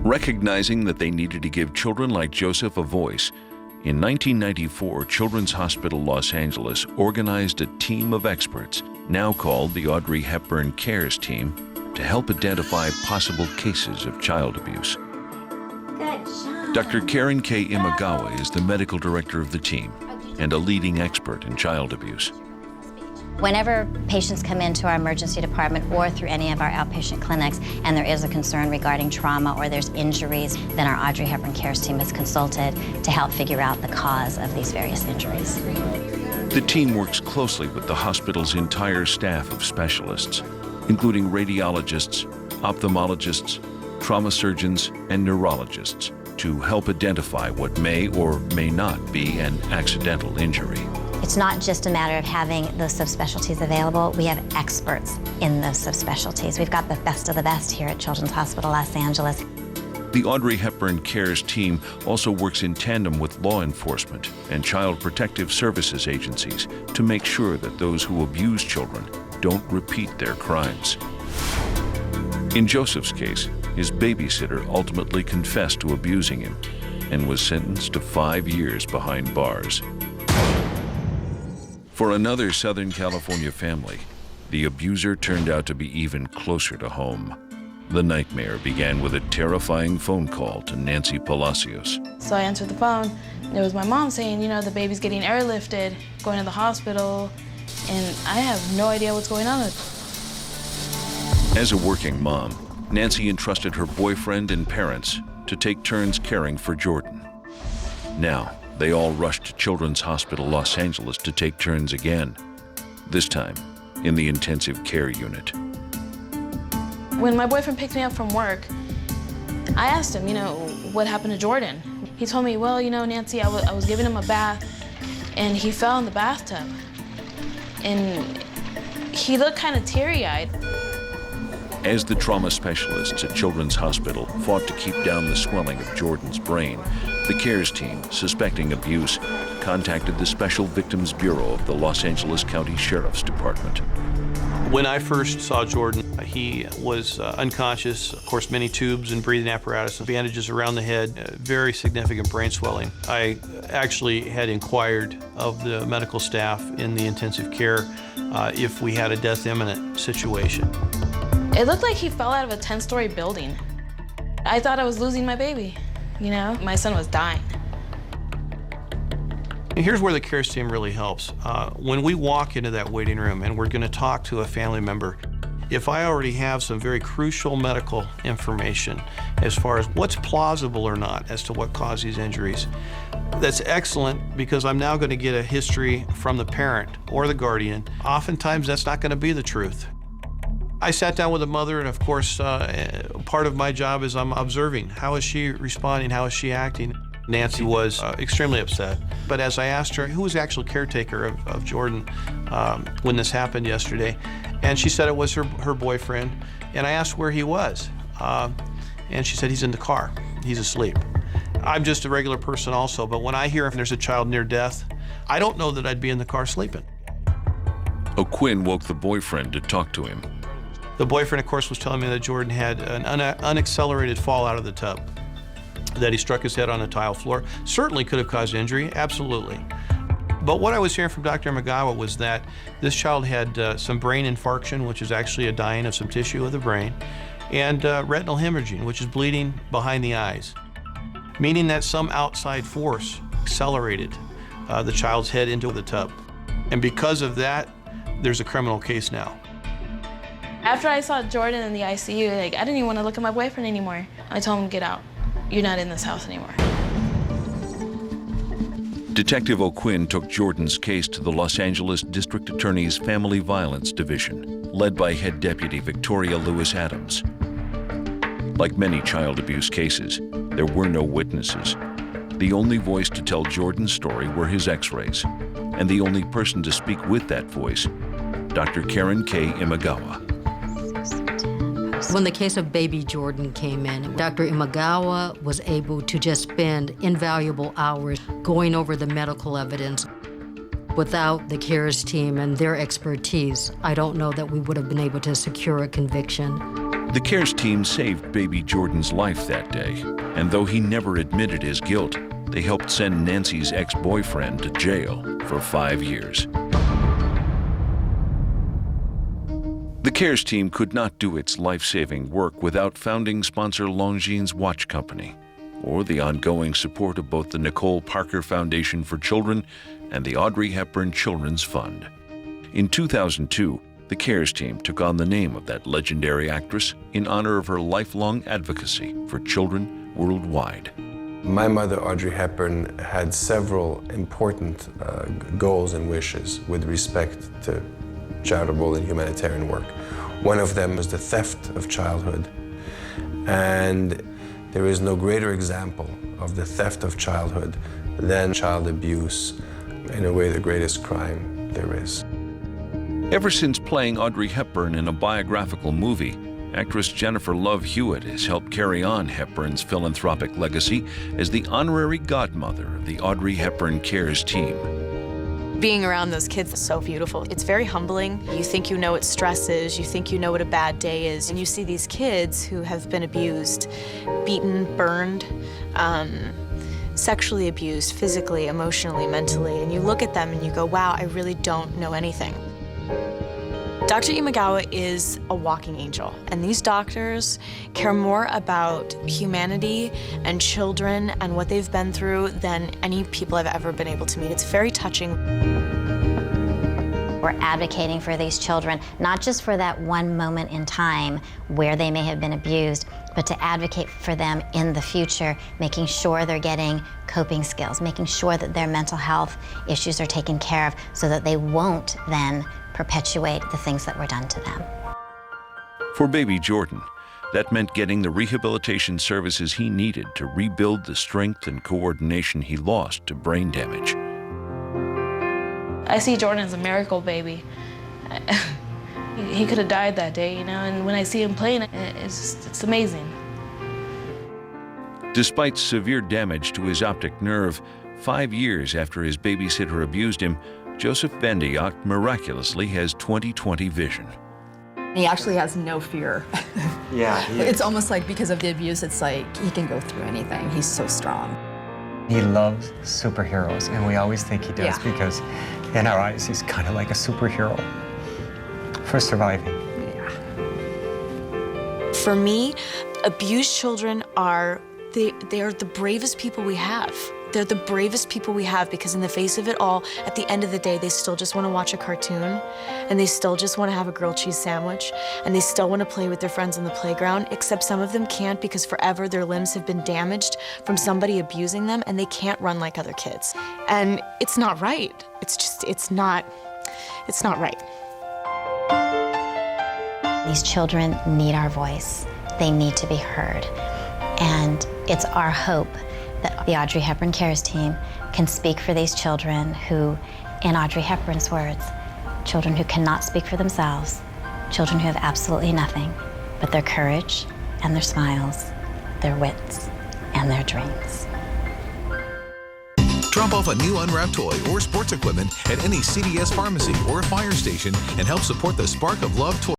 Recognizing that they needed to give children like Joseph a voice, in 1994, Children's Hospital Los Angeles organized a team of experts, now called the Audrey Hepburn CARES Team, to help identify possible cases of child abuse. Dr. Karen K. Imagawa is the medical director of the team and a leading expert in child abuse. Whenever patients come into our emergency department or through any of our outpatient clinics and there is a concern regarding trauma or there's injuries, then our Audrey Hepburn CARES Team is consulted to help figure out the cause of these various injuries. The team works closely with the hospital's entire staff of specialists, including radiologists, ophthalmologists, trauma surgeons, and neurologists, to help identify what may or may not be an accidental injury. It's not just a matter of having those subspecialties available. We have experts in those subspecialties. We've got the best of the best here at Children's Hospital Los Angeles. The Audrey Hepburn CARES Team also works in tandem with law enforcement and child protective services agencies to make sure that those who abuse children don't repeat their crimes. In Joseph's case, his babysitter ultimately confessed to abusing him and was sentenced to 5 years behind bars. For another Southern California family, the abuser turned out to be even closer to home. The nightmare began with a terrifying phone call to Nancy Palacios. So I answered the phone, and it was my mom saying, you know, the baby's getting airlifted, going to the hospital, and I have no idea what's going on. As a working mom, Nancy entrusted her boyfriend and parents to take turns caring for Jordan. Now, they all rushed to Children's Hospital Los Angeles to take turns again, this time in the intensive care unit. When my boyfriend picked me up from work, I asked him, you know, what happened to Jordan? He told me, well, you know, Nancy, I was giving him a bath, and he fell in the bathtub. And he looked kind of teary-eyed. As the trauma specialists at Children's Hospital fought to keep down the swelling of Jordan's brain, the CARES team, suspecting abuse, contacted the Special Victims Bureau of the Los Angeles County Sheriff's Department. When I first saw Jordan, he was unconscious, of course, many tubes and breathing apparatus, and bandages around the head, very significant brain swelling. I actually had inquired of the medical staff in the intensive care if we had a death imminent situation. It looked like he fell out of a 10-story building. I thought I was losing my baby, you know? My son was dying. Here's where the CARES team really helps. When we walk into that waiting room and we're going to talk to a family member, if I already have some very crucial medical information as far as what's plausible or not as to what caused these injuries, that's excellent because I'm now going to get a history from the parent or the guardian. Oftentimes that's not going to be the truth. I sat down with the mother, and of course, part of my job is I'm observing. How is she responding? How is she acting? Nancy was extremely upset. But as I asked her, who was the actual caretaker of Jordan when this happened yesterday? And she said it was her boyfriend. And I asked where he was. And she said he's in the car. He's asleep. I'm just a regular person also, but when I hear if there's a child near death, I don't know that I'd be in the car sleeping. O'Quinn woke the boyfriend to talk to him. The boyfriend, of course, was telling me that Jordan had an unaccelerated fall out of the tub, that he struck his head on a tile floor. Certainly could have caused injury, absolutely. But what I was hearing from Dr. Imagawa was that this child had some brain infarction, which is actually a dying of some tissue of the brain, and retinal hemorrhaging, which is bleeding behind the eyes, meaning that some outside force accelerated the child's head into the tub. And because of that, there's a criminal case now. After I saw Jordan in the ICU, like, I didn't even want to look at my boyfriend anymore. I told him, get out. You're not in this house anymore. Detective O'Quinn took Jordan's case to the Los Angeles District Attorney's Family Violence Division, led by Head Deputy Victoria Lewis Adams. Like many child abuse cases, there were no witnesses. The only voice to tell Jordan's story were his x-rays, and the only person to speak with that voice, Dr. Karen K. Imagawa. When the case of baby Jordan came in, Dr. Imagawa was able to just spend invaluable hours going over the medical evidence. Without the CARES team and their expertise, I don't know that we would have been able to secure a conviction. The CARES team saved baby Jordan's life that day, and though he never admitted his guilt, they helped send Nancy's ex-boyfriend to jail for 5 years. The CARES team could not do its life-saving work without founding sponsor Longines Watch Company, or the ongoing support of both the Nicole Parker Foundation for Children and the Audrey Hepburn Children's Fund. In 2002, the CARES team took on the name of that legendary actress in honor of her lifelong advocacy for children worldwide. My mother, Audrey Hepburn, had several important goals and wishes with respect to charitable and humanitarian work. One of them was the theft of childhood. And there is no greater example of the theft of childhood than child abuse, in a way the greatest crime there is. Ever since playing Audrey Hepburn in a biographical movie, actress Jennifer Love Hewitt has helped carry on Hepburn's philanthropic legacy as the honorary godmother of the Audrey Hepburn CARES team. Being around those kids is so beautiful. It's very humbling. You think you know what stress is, you think you know what a bad day is, and you see these kids who have been abused, beaten, burned, sexually abused, physically, emotionally, mentally, and you look at them and you go, wow, I really don't know anything. Dr. Imagawa is a walking angel, and these doctors care more about humanity and children and what they've been through than any people I've ever been able to meet. It's very touching. We're advocating for these children, not just for that one moment in time where they may have been abused, but to advocate for them in the future, making sure they're getting coping skills, making sure that their mental health issues are taken care of so that they won't then perpetuate the things that were done to them. For baby Jordan, that meant getting the rehabilitation services he needed to rebuild the strength and coordination he lost to brain damage. I see Jordan as a miracle baby. He could have died that day, you know, and when I see him playing, it's amazing. Despite severe damage to his optic nerve, 5 years after his babysitter abused him, Joseph Bandiak miraculously has 20/20 vision. He actually has no fear. Yeah, It's almost like because of the abuse, it's like he can go through anything. He's so strong. he loves superheroes, and we always think he does because in our eyes, he's kind of like a superhero for surviving. For me, abused children are they are the bravest people we have. They're the bravest people we have because in the face of it all, at the end of the day, they still just want to watch a cartoon, and they still just want to have a grilled cheese sandwich, and they still want to play with their friends on the playground, except some of them can't because forever their limbs have been damaged from somebody abusing them, and they can't run like other kids. And it's not right. It's not right. These children need our voice. They need to be heard. And it's our hope that the Audrey Hepburn CARES team can speak for these children who, in Audrey Hepburn's words, children who cannot speak for themselves, children who have absolutely nothing but their courage and their smiles, their wits and their dreams. Drop off a new unwrapped toy or sports equipment at any CVS pharmacy or fire station and help support the Spark of Love toy